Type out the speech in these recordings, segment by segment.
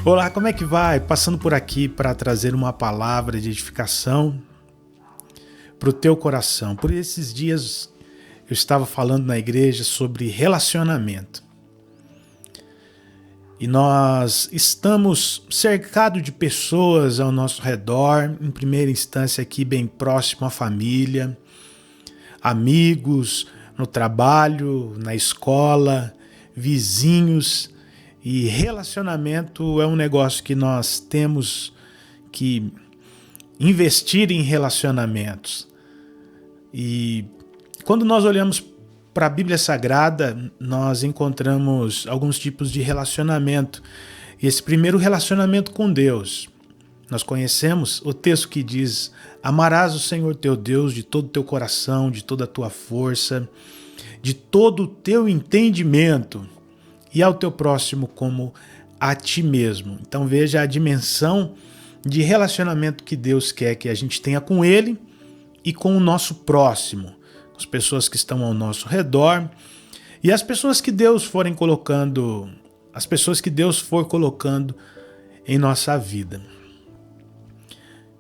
Olá, como é que vai? Passando por aqui para trazer uma palavra de edificação para o teu coração. Por esses dias eu estava falando na igreja sobre relacionamento. E nós estamos cercados de pessoas ao nosso redor, em primeira instância aqui bem próximo à família, amigos, no trabalho, na escola, vizinhos. E relacionamento é um negócio que nós temos que investir em relacionamentos. E quando nós olhamos para a Bíblia Sagrada, nós encontramos alguns tipos de relacionamento. E esse primeiro relacionamento com Deus, nós conhecemos o texto que diz: amarás o Senhor teu Deus de todo o teu coração, de toda a tua força, de todo o teu entendimento, e ao teu próximo como a ti mesmo. Então veja a dimensão de relacionamento que Deus quer que a gente tenha com Ele e com o nosso próximo, as pessoas que estão ao nosso redor e as pessoas que Deus for colocando em nossa vida.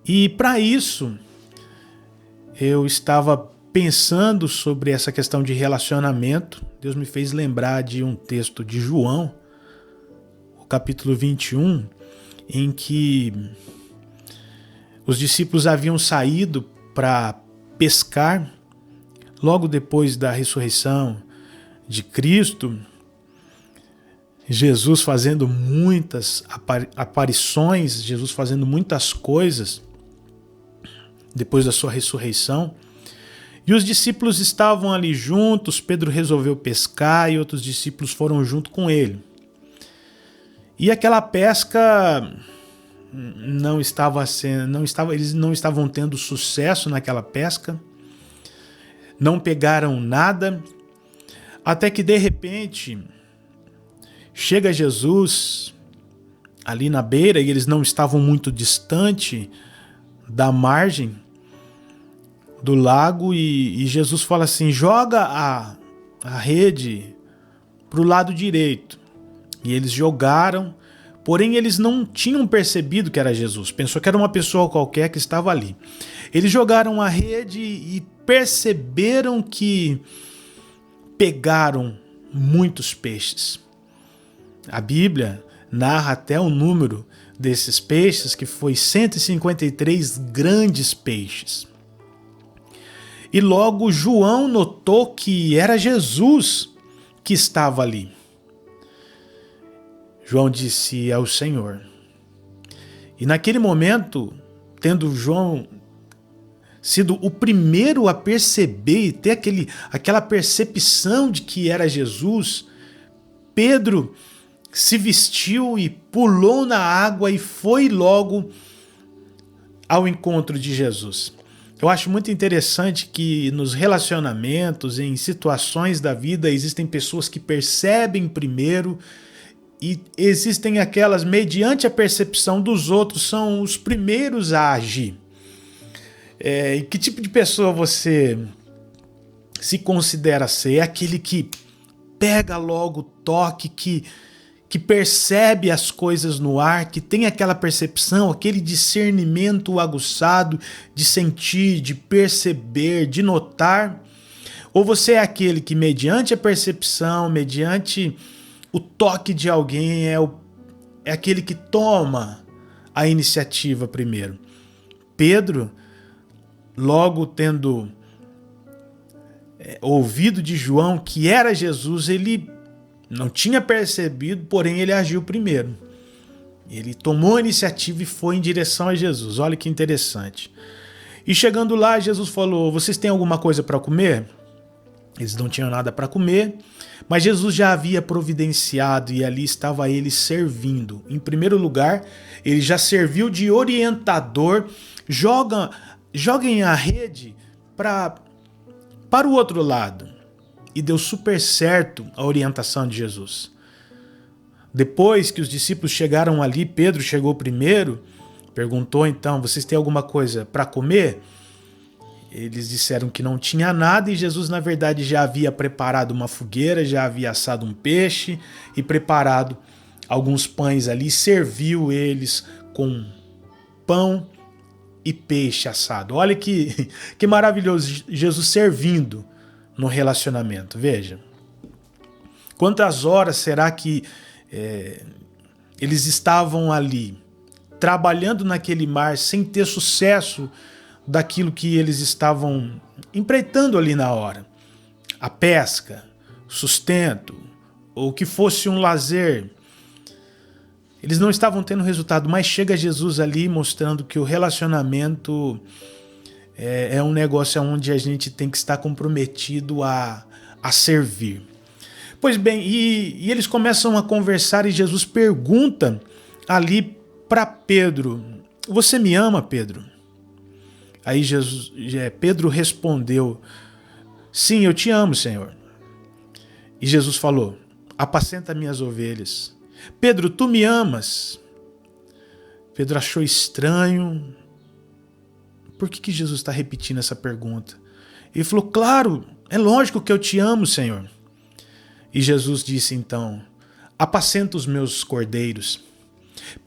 E para isso, eu estava pensando sobre essa questão de relacionamento. Deus me fez lembrar de um texto de João, o capítulo 21, em que os discípulos haviam saído para pescar logo depois da ressurreição de Cristo, Jesus fazendo muitas aparições, Jesus fazendo muitas coisas depois da sua ressurreição. E os discípulos estavam ali juntos, Pedro resolveu pescar e outros discípulos foram junto com ele. E aquela pesca eles não estavam tendo sucesso naquela pesca, não pegaram nada, até que de repente chega Jesus ali na beira e eles não estavam muito distante da margem do lago e Jesus fala assim: joga a rede para o lado direito. E eles jogaram, porém eles não tinham percebido que era Jesus, pensou que era uma pessoa qualquer que estava ali. Eles jogaram a rede e perceberam que pegaram muitos peixes. A Bíblia narra até o número desses peixes, que foi 153 grandes peixes. E logo João notou que era Jesus que estava ali. João disse: é o Senhor. E naquele momento, tendo João sido o primeiro a perceber e ter aquela percepção de que era Jesus, Pedro se vestiu e pulou na água e foi logo ao encontro de Jesus. Eu acho muito interessante que nos relacionamentos, em situações da vida, existem pessoas que percebem primeiro e existem aquelas, mediante a percepção dos outros, são os primeiros a agir. E que tipo de pessoa você se considera ser? É aquele que pega logo o toque, que percebe as coisas no ar, que tem aquela percepção, aquele discernimento aguçado de sentir, de perceber, de notar? Ou você é aquele que, mediante a percepção, mediante o toque de alguém, é aquele que toma a iniciativa primeiro? Pedro, logo tendo ouvido de João que era Jesus, ele não tinha percebido, porém ele agiu primeiro. Ele tomou a iniciativa e foi em direção a Jesus. Olha que interessante. E chegando lá, Jesus falou: vocês têm alguma coisa para comer? Eles não tinham nada para comer, mas Jesus já havia providenciado e ali estava ele servindo. Em lugar, ele já serviu de orientador. Joguem a rede para o outro lado. E deu super certo a orientação de Jesus. Depois que os discípulos chegaram ali, Pedro chegou primeiro, perguntou então: vocês têm alguma coisa para comer? Eles disseram que não tinha nada e Jesus, na verdade, já havia preparado uma fogueira, já havia assado um peixe e preparado alguns pães ali, serviu eles com pão e peixe assado. Olha que maravilhoso, Jesus servindo no relacionamento. Veja, quantas horas será que eles estavam ali, trabalhando naquele mar, sem ter sucesso daquilo que eles estavam empreitando ali na hora? A pesca, sustento, ou que fosse um lazer. Eles não estavam tendo resultado, mas chega Jesus ali mostrando que o relacionamento é um negócio onde a gente tem que estar comprometido a servir. Pois bem, e eles começam a conversar e Jesus pergunta ali para Pedro: você me ama, Pedro? Aí Pedro respondeu: sim, eu te amo, Senhor. E Jesus falou: apacenta minhas ovelhas. Pedro, tu me amas? Pedro achou estranho. Por que Jesus está repetindo essa pergunta? Ele falou: claro, é lógico que eu te amo, Senhor. E Jesus disse então: apacenta os meus cordeiros.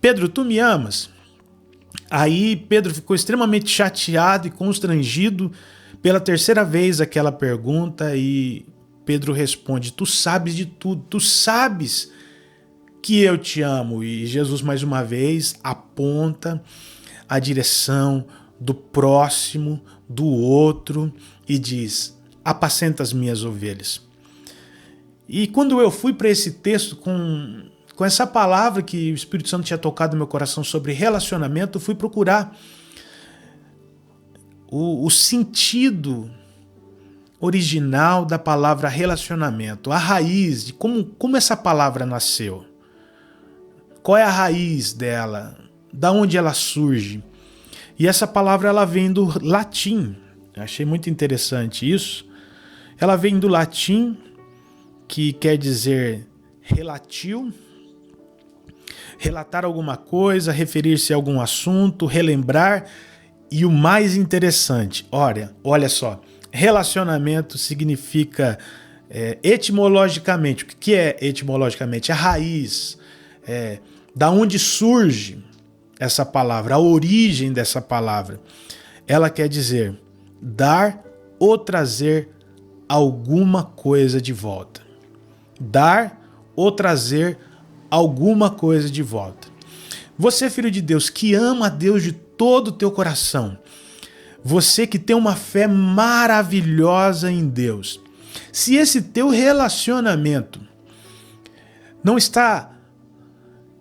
Pedro, tu me amas? Aí Pedro ficou extremamente chateado e constrangido pela terceira vez aquela pergunta, e Pedro responde: tu sabes de tudo, tu sabes que eu te amo. E Jesus mais uma vez aponta a direção do próximo, do outro, e diz: apacenta as minhas ovelhas. E quando eu fui para esse texto com essa palavra que o Espírito Santo tinha tocado no meu coração sobre relacionamento, eu fui procurar o sentido original da palavra relacionamento, a raiz de como essa palavra nasceu. Qual é a raiz dela? Da onde ela surge? E essa palavra ela vem do latim. Eu achei muito interessante isso. Ela vem do latim, que quer dizer relatio, relatar alguma coisa, referir-se a algum assunto, relembrar. E o mais interessante, olha só, relacionamento significa etimologicamente. O que é etimologicamente? A raiz, da onde surge essa palavra, a origem dessa palavra. Ela quer dizer dar ou trazer alguma coisa de volta. Dar ou trazer alguma coisa de volta. Você, filho de Deus, que ama a Deus de todo o teu coração, você que tem uma fé maravilhosa em Deus, se esse teu relacionamento não está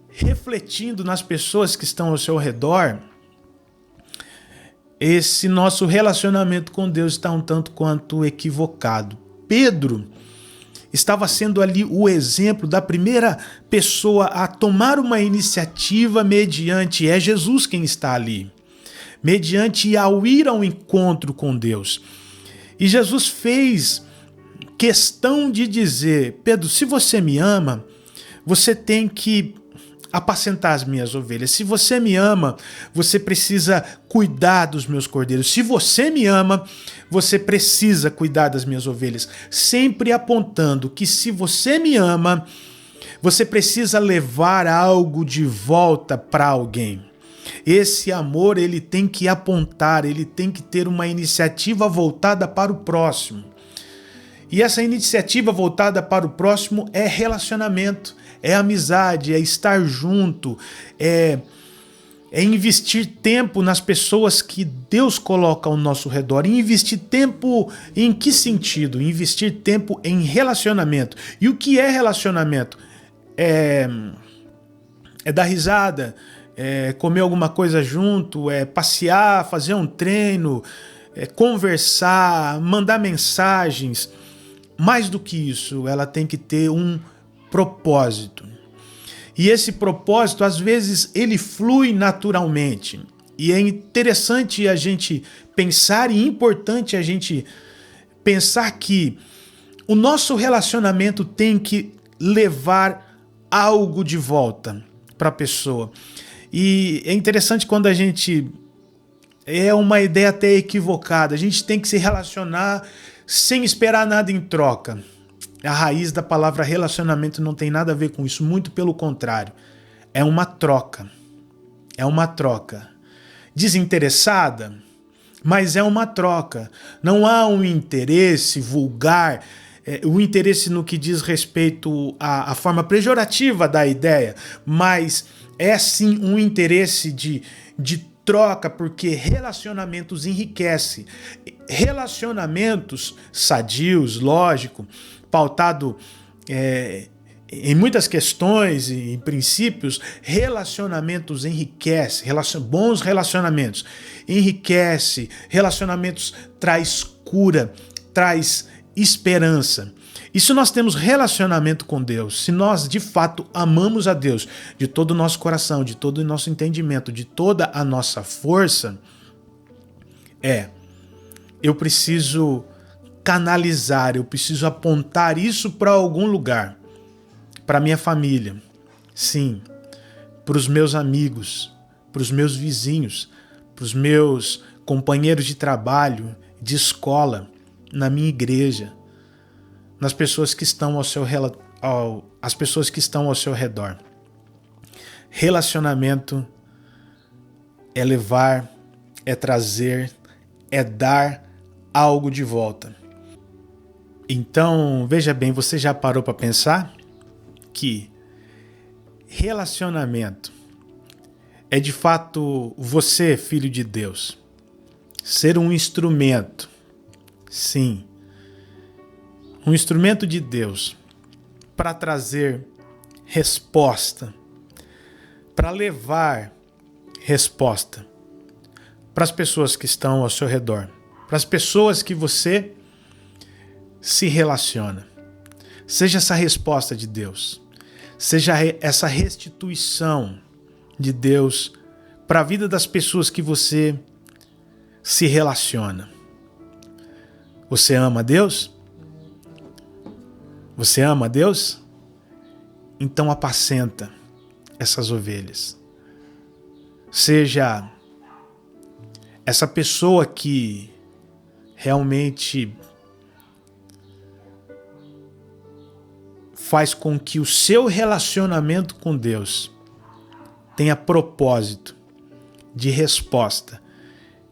refletindo nas pessoas que estão ao seu redor, esse nosso relacionamento com Deus está um tanto quanto equivocado. Pedro estava sendo ali o exemplo da primeira pessoa a tomar uma iniciativa mediante, é Jesus quem está ali, mediante ao ir ao encontro com Deus. E Jesus fez questão de dizer: Pedro, se você me ama, você tem que apacentar as minhas ovelhas. Se você me ama, você precisa cuidar dos meus cordeiros. Se você me ama, você precisa cuidar das minhas ovelhas. Sempre apontando que se você me ama, você precisa levar algo de volta para alguém. Esse amor, ele tem que apontar, ele tem que ter uma iniciativa voltada para o próximo. E essa iniciativa voltada para o próximo é relacionamento, é amizade, é estar junto, é investir tempo nas pessoas que Deus coloca ao nosso redor. E investir tempo em que sentido? Investir tempo em relacionamento. E o que é relacionamento? É dar risada, é comer alguma coisa junto, é passear, fazer um treino, é conversar, mandar mensagens. Mais do que isso, ela tem que ter um propósito. E esse propósito, às vezes, ele flui naturalmente. E é interessante a gente pensar e importante a gente pensar que o nosso relacionamento tem que levar algo de volta para a pessoa. E é interessante quando a gente... É uma ideia até equivocada. A gente tem que se relacionar sem esperar nada em troca. A raiz da palavra relacionamento não tem nada a ver com isso, muito pelo contrário. É uma troca. É uma troca. Desinteressada, mas é uma troca. Não há um interesse vulgar, o interesse no que diz respeito à forma pejorativa da ideia, mas é sim um interesse de troca, porque relacionamentos enriquecem. Relacionamentos sadios, lógico, pautado em muitas questões e em princípios, relacionamentos enriquecem, bons relacionamentos enriquece, relacionamentos traz cura, traz esperança. E se nós temos relacionamento com Deus, se nós de fato amamos a Deus de todo o nosso coração, de todo o nosso entendimento, de toda a nossa força, eu preciso canalizar, eu preciso apontar isso para algum lugar, para minha família, sim, para os meus amigos, para os meus vizinhos, para os meus companheiros de trabalho, de escola, na minha igreja, nas pessoas que estão as pessoas que estão ao seu redor. Relacionamento é levar, é trazer, é dar algo de volta. Então, veja bem, você já parou para pensar que relacionamento é de fato você, filho de Deus, ser um instrumento, sim, um instrumento de Deus para trazer resposta, para levar resposta para as pessoas que estão ao seu redor, para as pessoas que você se relaciona. Seja essa resposta de Deus, seja essa restituição de Deus para a vida das pessoas que você se relaciona. Você ama a Deus? Você ama a Deus? Então apacenta essas ovelhas. Seja essa pessoa que realmente faz com que o seu relacionamento com Deus tenha propósito de resposta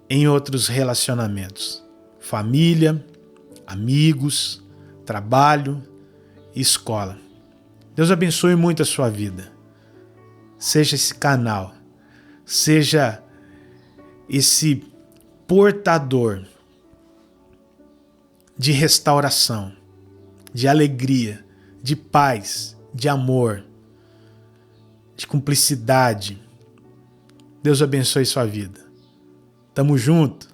em outros relacionamentos. Família, amigos, trabalho e escola. Deus abençoe muito a sua vida. Seja esse canal, seja esse portador de restauração, de alegria, de paz, de amor, de cumplicidade. Deus abençoe sua vida. Tamo junto.